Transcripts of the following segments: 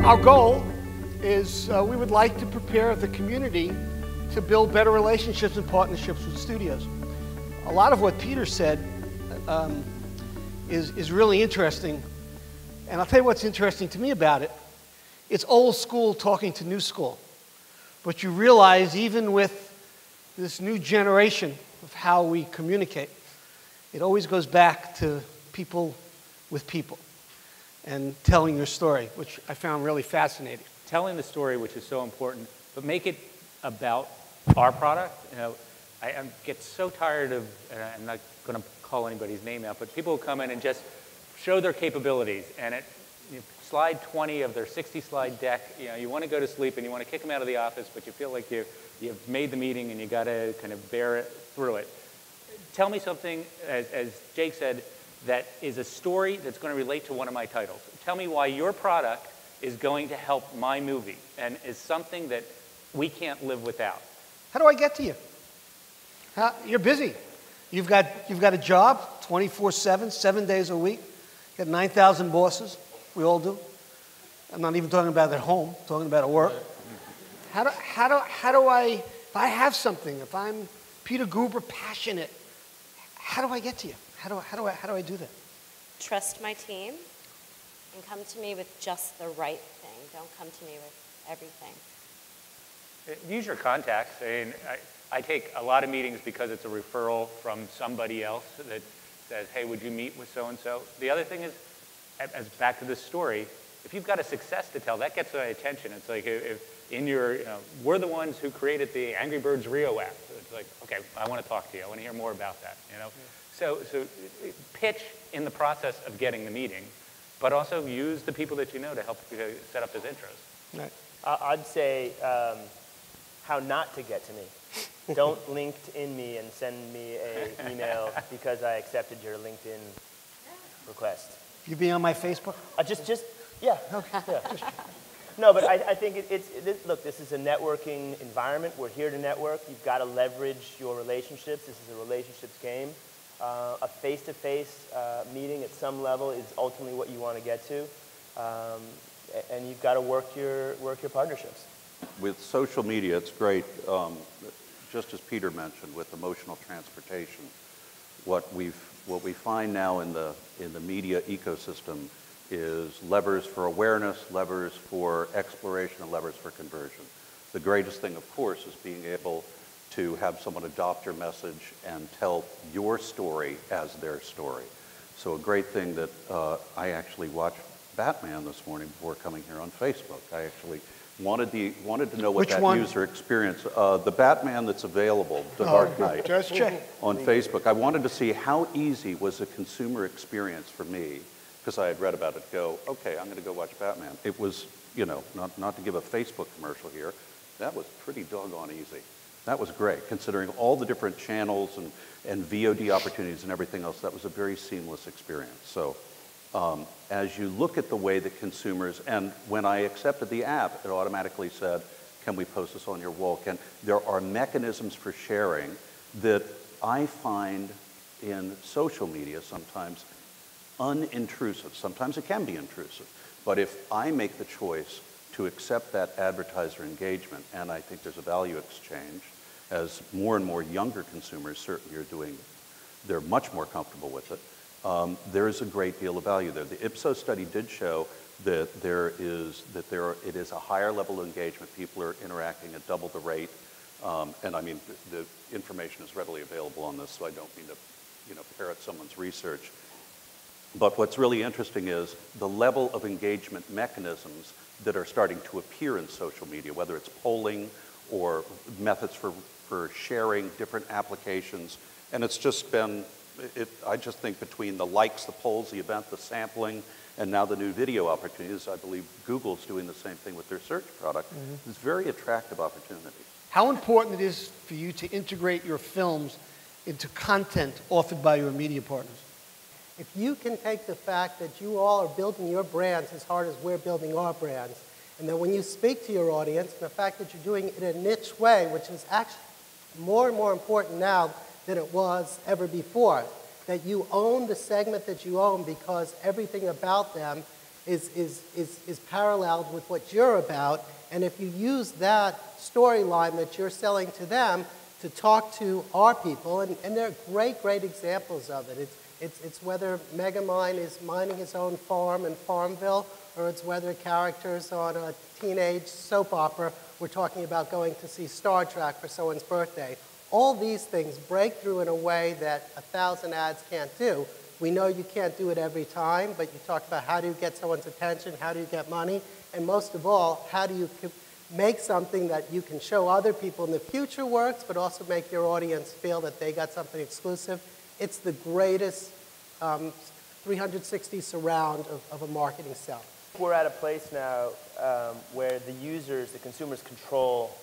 Our goal is we would like to prepare the community to build better relationships and partnerships with studios. A lot of what Peter said is really interesting, and I'll tell you what's interesting to me about it. It's old school talking to new school, but you realize even with this new generation of how we communicate, it always goes back to people with people and telling your story, which I found really fascinating. Telling the story, which is so important, but make it about our product. You know, I get so tired of, and I'm not going to call anybody's name out, but people who come in and just show their capabilities, and slide 20 of their 60-slide deck, you know, you want to go to sleep and you want to kick them out of the office, but you feel like you've made the meeting and you got to kind of bear it through it. Tell me something, as Jake said, that is a story that's going to relate to one of my titles. Tell me why your product is going to help my movie and is something that we can't live without. How do I get to you? You're busy. You've got a job 24/7, 7 days a week. You got 9,000 bosses. We all do. I'm not even talking about at home. I'm talking about at work. How do I, if I have something, if I'm Peter Gruber passionate, how do I get to you? How do I do that? Trust my team and come to me with just the right thing. Don't come to me with everything. Use your contacts. I mean, I take a lot of meetings because it's a referral from somebody else that says, hey, would you meet with so-and-so? The other thing is, as back to this story, if you've got a success to tell, that gets my attention. It's like if in your, we're the ones who created the Angry Birds Rio app. So it's like, okay, I want to talk to you. I want to hear more about that, you know? So pitch in the process of getting the meeting, but also use the people that you know to help you set up his intros. Right. I'd say how not to get to me. Don't LinkedIn me and send me an email because I accepted your LinkedIn request. You be on my Facebook? Yeah. Okay. Yeah. No, but I think look, this is a networking environment. We're here to network. You've got to leverage your relationships. This is a relationships game. A face-to-face meeting at some level is ultimately what you want to get to. And you've got to work your partnerships. With social media, it's great, just as Peter mentioned, with emotional transportation. What we find now in the media ecosystem is levers for awareness, levers for exploration, and levers for conversion. The greatest thing, of course, is being able to have someone adopt your message and tell your story as their story. So a great thing that I actually watched Batman this morning before coming here on Facebook. I actually wanted to know what Which that one? User experience, the Batman that's available, The Dark Knight, Just check. on Facebook. I wanted to see how easy was the consumer experience for me, because I had read about it, go, okay, I'm going to go watch Batman. It was, you know, not to give a Facebook commercial here, that was pretty doggone easy. That was great, considering all the different channels and VOD opportunities and everything else. That was a very seamless experience. So as you look at the way that consumers, and when I accepted the app, it automatically said, can we post this on your wall? There are mechanisms for sharing that I find in social media sometimes unintrusive. Sometimes it can be intrusive. But if I make the choice to accept that advertiser engagement, and I think there's a value exchange, as more and more younger consumers certainly are doing, they're much more comfortable with it. There is a great deal of value there. The Ipsos study did show that it is a higher level of engagement. People are interacting at double the rate, and I mean the information is readily available on this, so I don't mean to, parrot someone's research. But what's really interesting is the level of engagement mechanisms that are starting to appear in social media, whether it's polling or methods for sharing different applications. And it's just been, I just think between the likes, the polls, the event, the sampling, and now the new video opportunities, I believe Google's doing the same thing with their search product. Mm-hmm. It's a very attractive opportunity. How important it is for you to integrate your films into content offered by your media partners? If you can take the fact that you all are building your brands as hard as we're building our brands, and that when you speak to your audience, and the fact that you're doing it in a niche way, which is actually more and more important now than it was ever before, that you own the segment that you own because everything about them is paralleled with what you're about. And if you use that storyline that you're selling to them to talk to our people, and there are great, great examples of it. It's whether Megamind is minding his own farm in Farmville, or it's whether characters on a teenage soap opera were talking about going to see Star Trek for someone's birthday. All these things break through in a way that 1,000 ads can't do. We know you can't do it every time, but you talk about how do you get someone's attention, how do you get money, and most of all, how do you make something that you can show other people in the future works, but also make your audience feel that they got something exclusive. It's the greatest 360 surround of a marketing sell. We're at a place now where the users, the consumers, control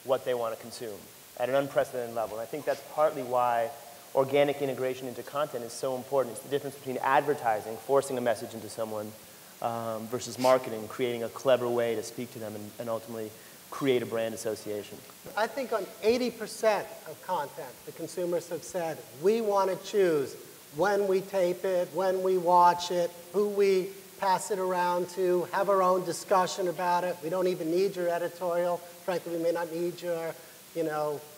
what they want to consume at an unprecedented level. And I think that's partly why organic integration into content is so important. It's the difference between advertising, forcing a message into someone, versus marketing, creating a clever way to speak to them and ultimately create a brand association. I think on 80% of content, the consumers have said, we want to choose when we tape it, when we watch it, who we pass it around to, have our own discussion about it. We don't even need your editorial. Frankly, we may not need your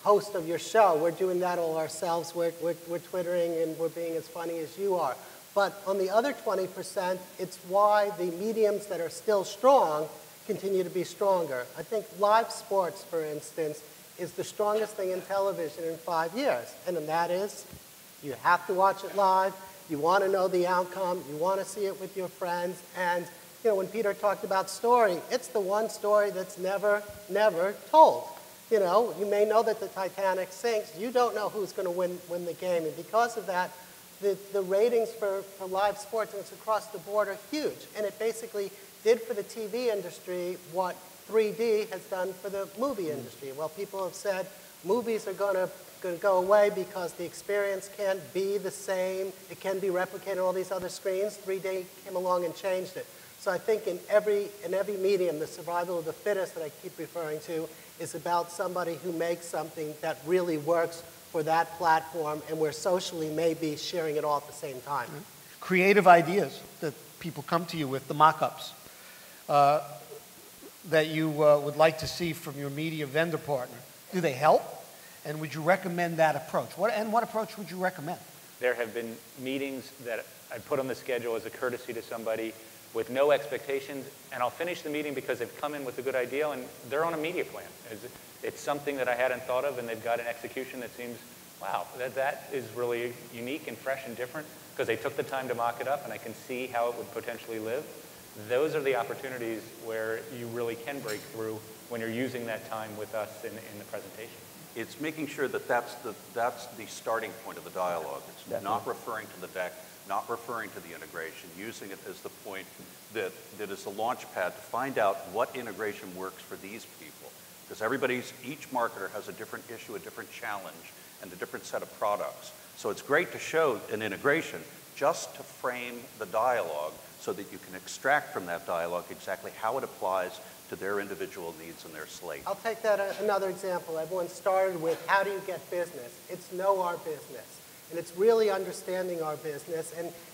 host of your show. We're doing that all ourselves. We're Twittering and we're being as funny as you are. But on the other 20%, it's why the mediums that are still strong continue to be stronger. I think live sports, for instance, is the strongest thing in television in 5 years. And that is, you have to watch it live. You want to know the outcome. You want to see it with your friends. And when Peter talked about story, it's the one story that's never told. You may know that the Titanic sinks. You don't know who's going to win the game. And because of that, the ratings for live sports, and it's across the board, are huge. And it basically did for the TV industry what 3D has done for the movie industry. Well, people have said movies are going to go away because the experience can't be the same. It can be replicated on all these other screens. 3D came along and changed it. So I think in every medium, the survival of the fittest that I keep referring to is about somebody who makes something that really works for that platform and where socially may be sharing it all at the same time. Creative ideas that people come to you with, the mock-ups, that you would like to see from your media vendor partner. Do they help? And would you recommend that approach? What approach would you recommend? There have been meetings that I put on the schedule as a courtesy to somebody with no expectations, and I'll finish the meeting because they've come in with a good idea and they're on a media plan. It's something that I hadn't thought of, and they've got an execution that seems, wow, that is really unique and fresh and different because they took the time to mock it up, and I can see how it would potentially live. Those are the opportunities where you really can break through when you're using that time with us in the presentation. It's making sure that that's the starting point of the dialogue. It's Definitely. Not referring to the deck, not referring to the integration, using it as the point that is the launch pad to find out what integration works for these people. Because each marketer has a different issue, a different challenge, and a different set of products. So it's great to show an integration just to frame the dialogue so that you can extract from that dialogue exactly how it applies to their individual needs and their slate. I'll take that another example. Everyone started with, how do you get business? It's know our business. And it's really understanding our business.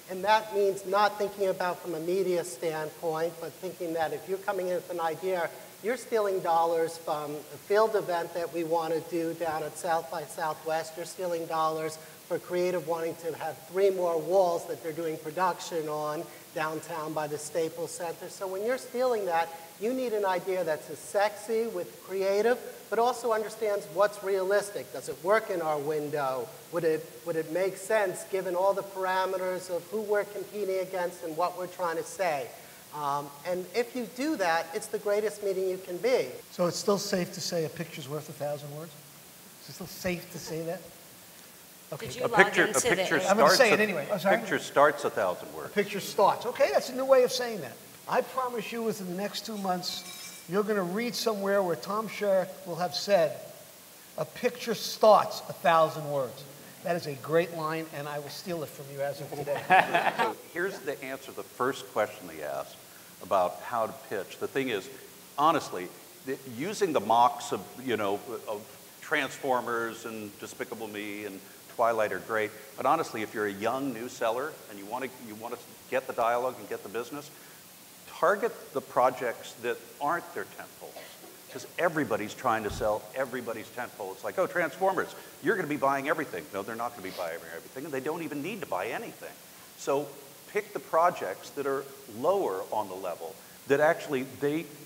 And that means not thinking about from a media standpoint, but thinking that if you're coming in with an idea, you're stealing dollars from a field event that we want to do down at South by Southwest. You're stealing dollars for creative wanting to have 3 more walls that they're doing production on downtown by the Staples Center. So when you're stealing that, you need an idea that's as sexy with creative, but also understands what's realistic. Does it work in our window? Would it make sense given all the parameters of who we're competing against and what we're trying to say? And if you do that, it's the greatest meeting you can be. So it's still safe to say a picture's worth 1,000 words? Is it still safe to say that? Okay. Did you log into the... I'm going to say it anyway. I'm sorry. A picture starts 1,000 words. A picture starts. Okay, that's a new way of saying that. I promise you within the next 2 months, you're going to read somewhere where Tom Sherak will have said, a picture starts 1,000 words. That is a great line, and I will steal it from you as of today. So here's the answer to the first question they asked about how to pitch. The thing is, honestly, using the mocks of Transformers and Despicable Me and Twilight are great, but honestly, if you're a young new seller and you want to get the dialogue and get the business, target the projects that aren't their tentpoles. Because everybody's trying to sell everybody's tentpole. It's like, oh, Transformers, you're going to be buying everything. No, they're not going to be buying everything, and they don't even need to buy anything. So pick the projects that are lower on the level, that actually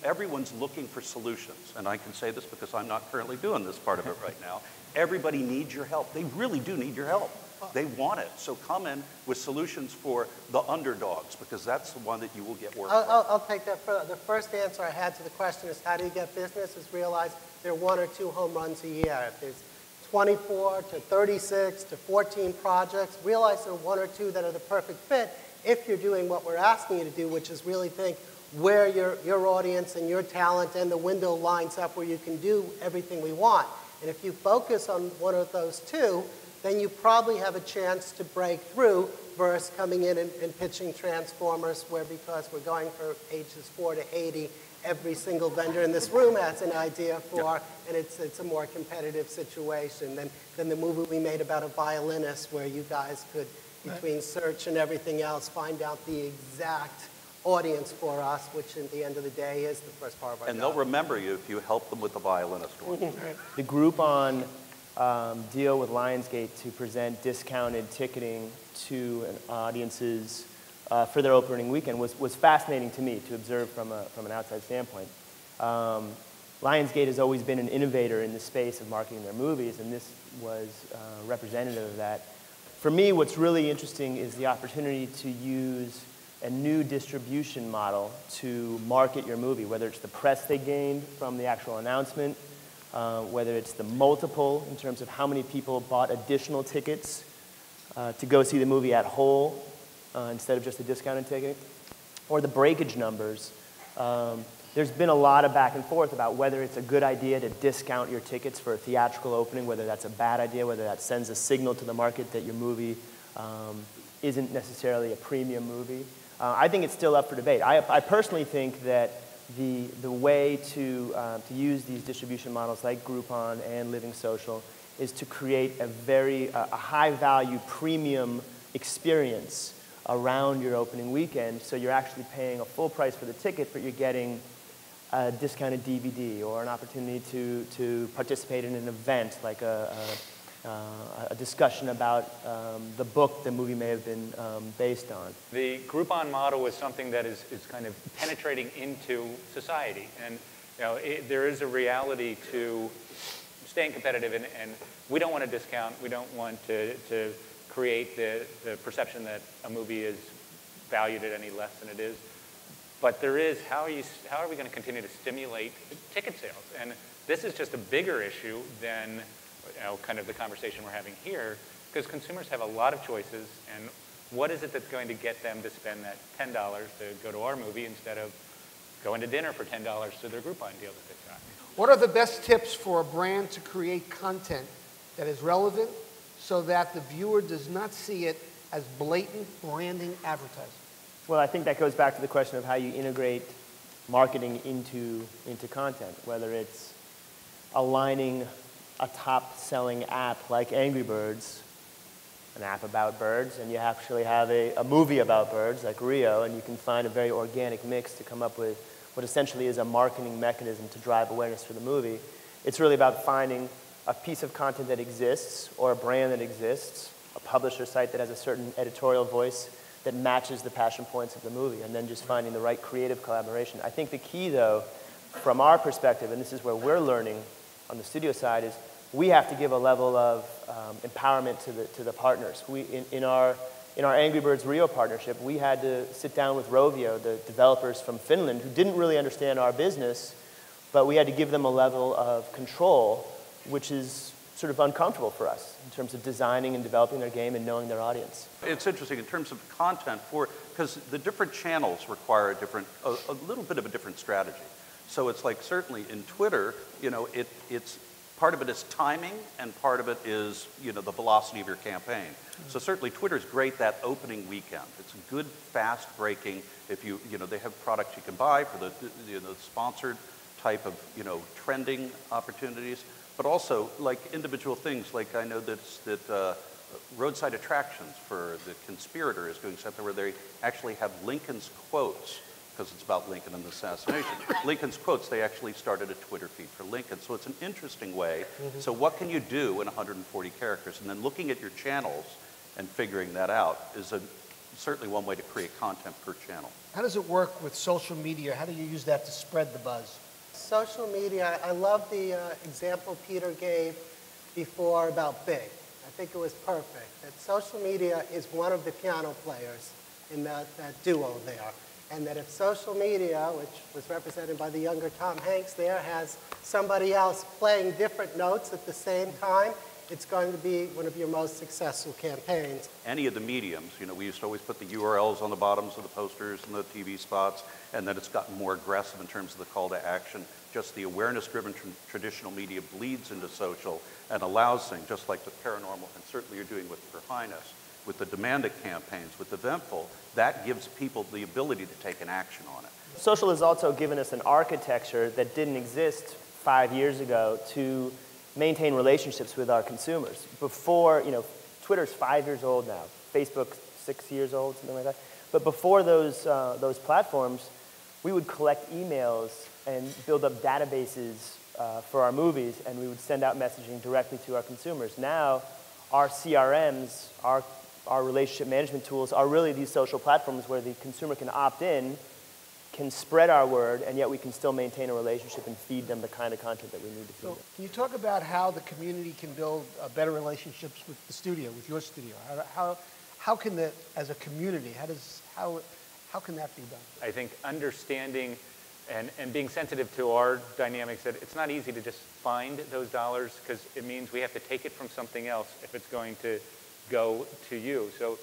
everyone's looking for solutions. And I can say this because I'm not currently doing this part of it right now. Everybody needs your help. They really do need your help. They want it. So come in with solutions for the underdogs, because that's the one that you will get work from. I'll take that further. The first answer I had to the question is, how do you get business? Is realize there are 1 or 2 home runs a year. If there's 24 to 36 to 14 projects, realize there are 1 or 2 that are the perfect fit if you're doing what we're asking you to do, which is really think where your audience and your talent and the window lines up where you can do everything we want. And if you focus on one of those 2, then you probably have a chance to break through versus coming in and pitching Transformers, where because we're going for ages 4 to 80, every single vendor in this room has an idea for, and it's a more competitive situation than the movie we made about a violinist, where you guys could, between search and everything else, find out the exact audience for us, which at the end of the day is the first part of our job. And they'll remember you if you help them with the violinist one. The Groupon deal with Lionsgate to present discounted ticketing to audiences for their opening weekend was fascinating to me to observe from an outside standpoint. Lionsgate has always been an innovator in the space of marketing their movies, and this was representative of that. For me, what's really interesting is the opportunity to use a new distribution model to market your movie, whether it's the press they gained from the actual announcement, whether it's the multiple in terms of how many people bought additional tickets to go see the movie at whole instead of just a discounted ticket, or the breakage numbers. There's been a lot of back and forth about whether it's a good idea to discount your tickets for a theatrical opening, whether that's a bad idea, whether that sends a signal to the market that your movie isn't necessarily a premium movie. I think it's still up for debate. I personally think that the way to use these distribution models like Groupon and Living Social is to create a high-value premium experience around your opening weekend, so you're actually paying a full price for the ticket, but you're getting a discounted DVD or an opportunity to participate in an event like a discussion about the book the movie may have been based on. The Groupon model was something that is kind of penetrating into society. And there is a reality to staying competitive, and we don't want to discount. We don't want to create the perception that a movie is valued at any less than it is. But there is, how are we going to continue to stimulate ticket sales? And this is just a bigger issue than kind of the conversation we're having here, because consumers have a lot of choices, and what is it that's going to get them to spend that $10 to go to our movie instead of going to dinner for $10 to their Groupon deal that they've got? What are the best tips for a brand to create content that is relevant so that the viewer does not see it as blatant branding advertising? Well, I think that goes back to the question of how you integrate marketing into content, whether it's aligning a top-selling app like Angry Birds, an app about birds, and you actually have a movie about birds like Rio, and you can find a very organic mix to come up with what essentially is a marketing mechanism to drive awareness for the movie. It's really about finding a piece of content that exists, or a brand that exists, a publisher site that has a certain editorial voice that matches the passion points of the movie, and then just finding the right creative collaboration. I think the key, though, from our perspective, and this is where we're learning on the studio side, is we have to give a level of empowerment to the partners. In our Angry Birds Rio partnership, we had to sit down with Rovio, the developers from Finland, who didn't really understand our business, but we had to give them a level of control, which is sort of uncomfortable for us in terms of designing and developing their game and knowing their audience. It's interesting in terms of content, because the different channels require a little bit of a different strategy. So it's like, certainly in Twitter, it's part of it is timing, and part of it is, the velocity of your campaign. So certainly Twitter's great that opening weekend. It's a good, fast-breaking, they have products you can buy for the sponsored type of, trending opportunities, but also like individual things, like I know that Roadside Attractions for The Conspirator is doing something where they actually have Lincoln's quotes because it's about Lincoln and the assassination. Lincoln's quotes, they actually started a Twitter feed for Lincoln. So it's an interesting way. So what can you do in 140 characters? And then looking at your channels and figuring that out is certainly one way to create content per channel. How does it work with social media? How do you use that to spread the buzz? Social media, I love the example Peter gave before about Big. I think it was perfect. That social media is one of the piano players in that duo there. And that if social media, which was represented by the younger Tom Hanks there, has somebody else playing different notes at the same time, it's going to be one of your most successful campaigns. Any of the mediums, you know, we used to always put the URLs on the bottoms of the posters and the TV spots, and then it's gotten more aggressive in terms of the call to action. Just the awareness-driven traditional media bleeds into social and allows things, just like with paranormal, and certainly you're doing with Her Highness, with the demanded campaigns, with Eventful, that gives people the ability to take an action on it. Social has also given us an architecture that didn't exist 5 years ago to maintain relationships with our consumers. Before, you know, Twitter's 5 years old now, Facebook 6 years old, something like that. But before those platforms, we would collect emails and build up databases for our movies, and we would send out messaging directly to our consumers. Now, our CRMs, our relationship management tools are really these social platforms where the consumer can opt in, can spread our word, and yet we can still maintain a relationship and feed them the kind of content that we need to feed them. Can you talk about how the community can build better relationships with the studio, with your studio? How can that, as a community, how can that be done? I think understanding and being sensitive to our dynamics, that it's not easy to just find those dollars, because it means we have to take it from something else if it's going to go to you. So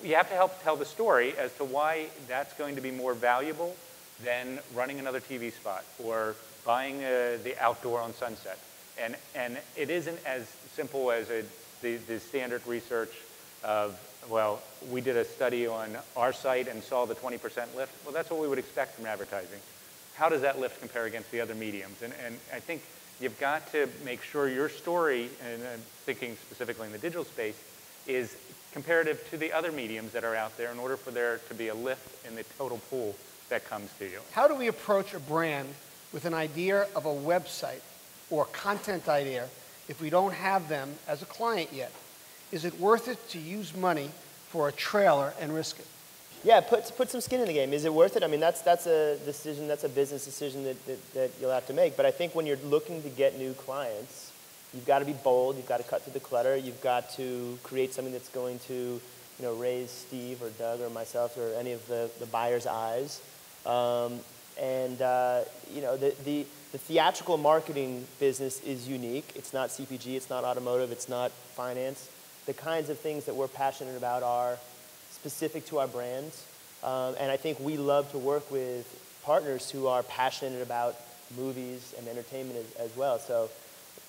you have to help tell the story as to why that's going to be more valuable than running another TV spot or buying the outdoor on Sunset. And it isn't as simple as the standard research of, well, we did a study on our site and saw the 20% lift. Well, that's what we would expect from advertising. How does that lift compare against the other mediums? And I think you've got to make sure your story, and I'm thinking specifically in the digital space, is comparative to the other mediums that are out there in order for there to be a lift in the total pool that comes to you. How do we approach a brand with an idea of a website or content idea if we don't have them as a client yet? Is it worth it to use money for a trailer and risk it? Yeah, put some skin in the game. Is it worth it? I mean, that's a decision, that's a business decision that you'll have to make. But I think when you're looking to get new clients, you've got to be bold, you've got to cut through the clutter, you've got to create something that's going to, you know, raise Steve or Doug or myself or any of the buyer's eyes. You know, the theatrical marketing business is unique. It's not CPG, it's not automotive, it's not finance. The kinds of things that we're passionate about are specific to our brands. And I think we love to work with partners who are passionate about movies and entertainment as well. So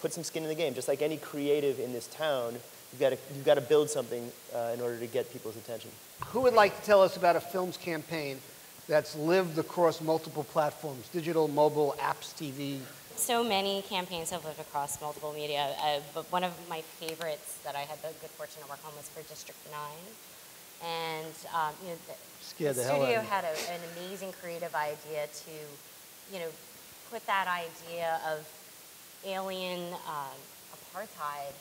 put some skin in the game. Just like any creative in this town, you've got to build something in order to get people's attention. Who would like to tell us about a films campaign that's lived across multiple platforms, digital, mobile, apps, TV? So many campaigns have lived across multiple media, but one of my favorites that I had the good fortune to work on was for District 9. And you know, the studio had an amazing creative idea to, you know, put that idea of alien apartheid,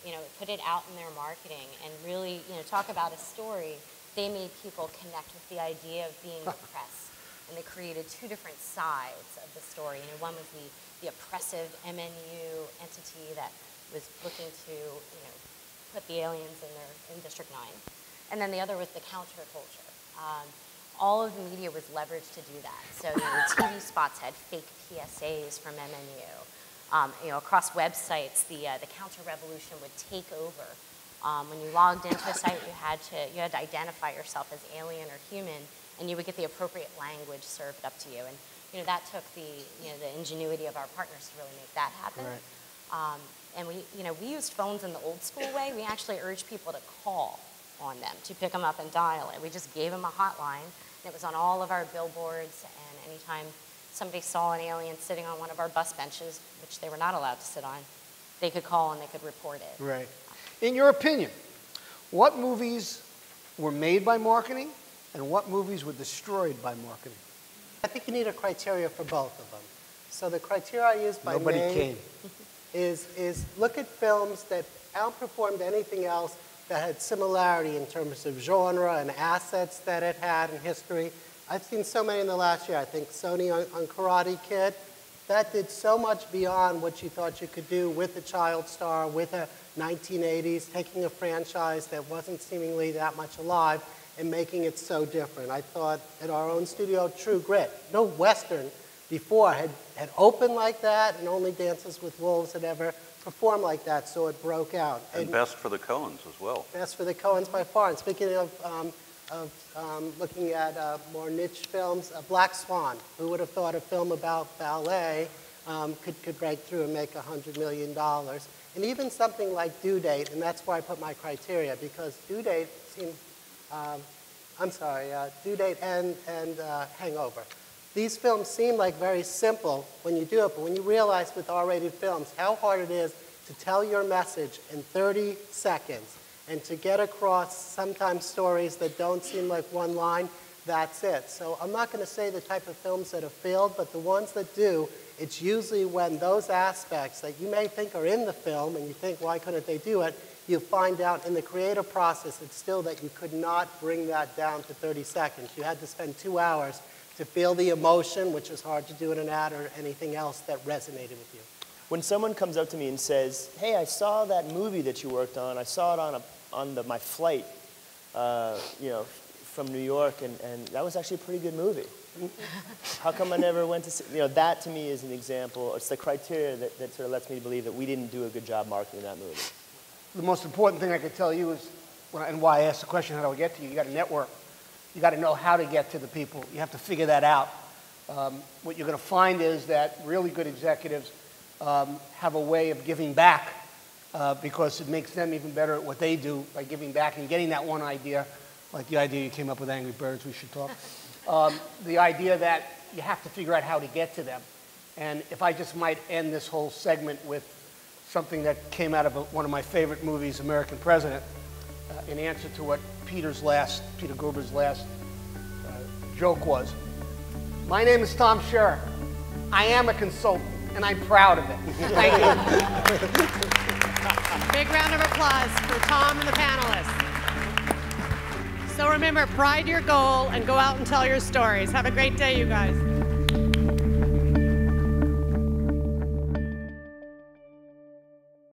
you know, put it out in their marketing and really, you know, talk about a story. They made people connect with the idea of being oppressed, and they created two different sides of the story. You know, one was the oppressive MNU entity that was looking to, you know, put the aliens in District 9. And then the other was the counterculture. All of the media was leveraged to do that. So, you know, the TV spots had fake PSAs from MNU. You know, across websites, the counter-revolution would take over. When you logged into a site, you had to identify yourself as alien or human, and you would get the appropriate language served up to you. And you know, that took the ingenuity of our partners to really make that happen. Right. And we used phones in the old school way. We actually urged people to call on them, to pick them up and dial it. We just gave them a hotline, and it was on all of our billboards, and anytime somebody saw an alien sitting on one of our bus benches, which they were not allowed to sit on, they could call and they could report it. Right. In your opinion, what movies were made by marketing and what movies were destroyed by marketing? I think you need a criteria for both of them. So the criteria I use by Nobody name came. is look at films that outperformed anything else that had similarity in terms of genre and assets that it had in history. I've seen so many in the last year. I think Sony on Karate Kid, that did so much beyond what you thought you could do with a child star, with a 1980s, taking a franchise that wasn't seemingly that much alive and making it so different. I thought at our own studio, True Grit, no Western before had opened like that, and only Dances with Wolves had ever performed like that, so it broke out. And best for the Coens as well. Best for the Coens by far. And speaking of looking at more niche films, Black Swan. Who would have thought a film about ballet could break through and make $100 million? And even something like Due Date, and that's why I put my criteria, because Due Date seemed, Due Date and Hangover. These films seem like very simple when you do it, but when you realize with R-rated films how hard it is to tell your message in 30 seconds and to get across sometimes stories that don't seem like one line, that's it. So I'm not going to say the type of films that have failed, but the ones that do, it's usually when those aspects that you may think are in the film and you think, why couldn't they do it, you find out in the creative process it's still that you could not bring that down to 30 seconds. You had to spend 2 hours to feel the emotion, which is hard to do in an ad or anything else that resonated with you. When someone comes up to me and says, hey, I saw that movie that you worked on, I saw it on my flight, from New York, and that was actually a pretty good movie. How come I never went to see, that to me is an example, it's the criteria that sort of lets me believe that we didn't do a good job marketing that movie. The most important thing I could tell you is, and why I asked the question, how do I get to you? You got to network. You got to know how to get to the people. You have to figure that out. What you're going to find is that really good executives have a way of giving back because it makes them even better at what they do by giving back and getting that one idea, like the idea you came up with Angry Birds, we should talk. The idea that you have to figure out how to get to them. And if I just might end this whole segment with something that came out of one of my favorite movies, American President, in answer to what Peter Gruber's last joke was. My name is Tom Sherak. I am a consultant, and I'm proud of it. Thank you. Big round of applause for Tom and the panelists. So remember, pride your goal and go out and tell your stories. Have a great day, you guys.